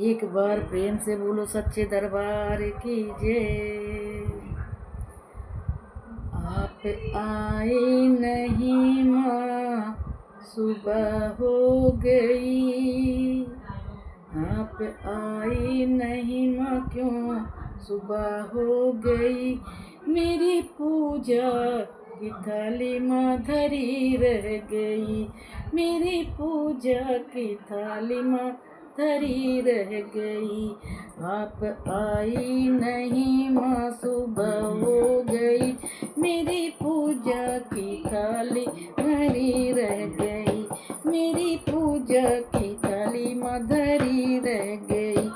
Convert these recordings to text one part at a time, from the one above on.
एक बार प्रेम से बोलो सच्चे दरबार की जय। आप आए नहीं माँ, सुबह हो गई। आप आई नहीं माँ, क्यों सुबह हो गई। मेरी पूजा की थाली माँ धरी रह गई। मेरी पूजा की थाली माँ धरी रह गई। आप आई नहीं माँ, सुबह हो गई। मेरी पूजा की थाली धरी रह गई। मेरी पूजा की थाली माँ धरी रह गई।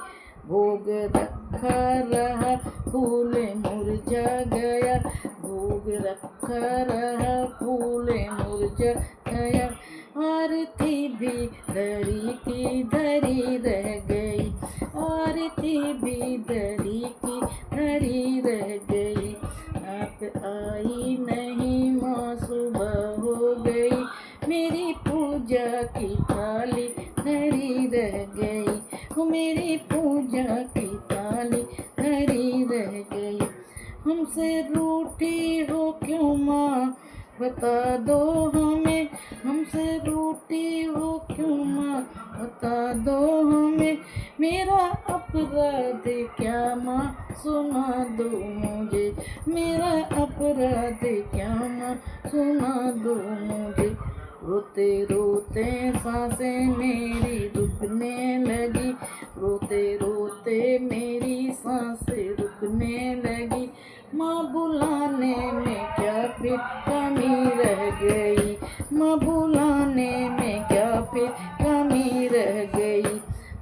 भोग रखा रहा, फूल मुरझा गया। भोग रखा रहा, फूल मुरझा गया। आरती भी धरी की धरी रह गई। आरती भी धरी की धरी रह गई। आप आई नहीं माँ, सुबह हो गई। मेरी पूजा की थाली धरी रह गई। मेरी पूजा की थाली धरी रह गई। हमसे रूठी हो क्यों माँ, बता दो हमें। हमसे रूठी हो क्यों माँ, बता दो हमें। मेरा अपराध क्या माँ, सुना दो मुझे। मेरा अपराध क्या माँ, सुना दो मुझे। रोते रोते सांसें मेरी रुकने लगी। रोते रोते मेरी सांसें रुकने लगी। माँ बुलाने में क्या फिर कमी रह गई। माँ बुलाने में क्या फिर कमी रह गई।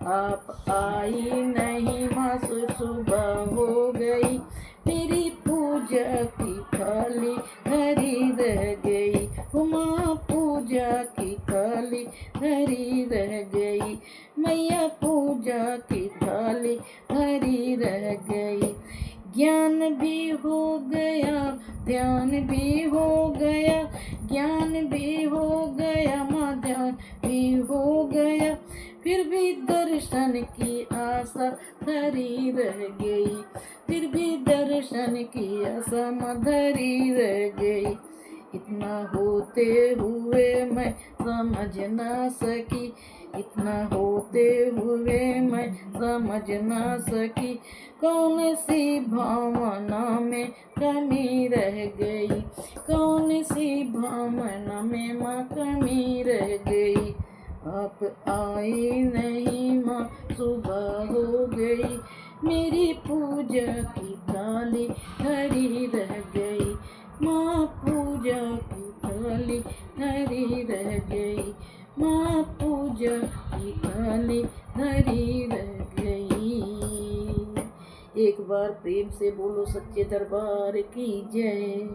आप आई नहीं माँ, सुबह हो गई। मेरी पूजा की थाली धरी रह गई। माँ पूजा की थाली धरी रह गई। मैया पूजा की थाली धरी रह गई। ज्ञान भी हो गया, ध्यान भी हो गया। ज्ञान भी हो गया माँ, ध्यान भी हो गया। फिर भी दर्शन की आशा धरी रह गई। फिर भी दर्शन की आशा माँ धरी रह गई। इतना होते हुए मैं समझ ना सकी। इतना होते हुए मैं समझ ना सकी। कौन सी भावना में कमी रह गई। कौन सी भावना में माँ कमी रह गई। आप आई नहीं माँ, सुबह हो गई। मेरी पूजा की थाली धरी रह गई। माँ पूजा की थाली धरी रह गई। माँ पूजा की थाली धरी रह गई। एक बार प्रेम से बोलो सच्चे दरबार की जय।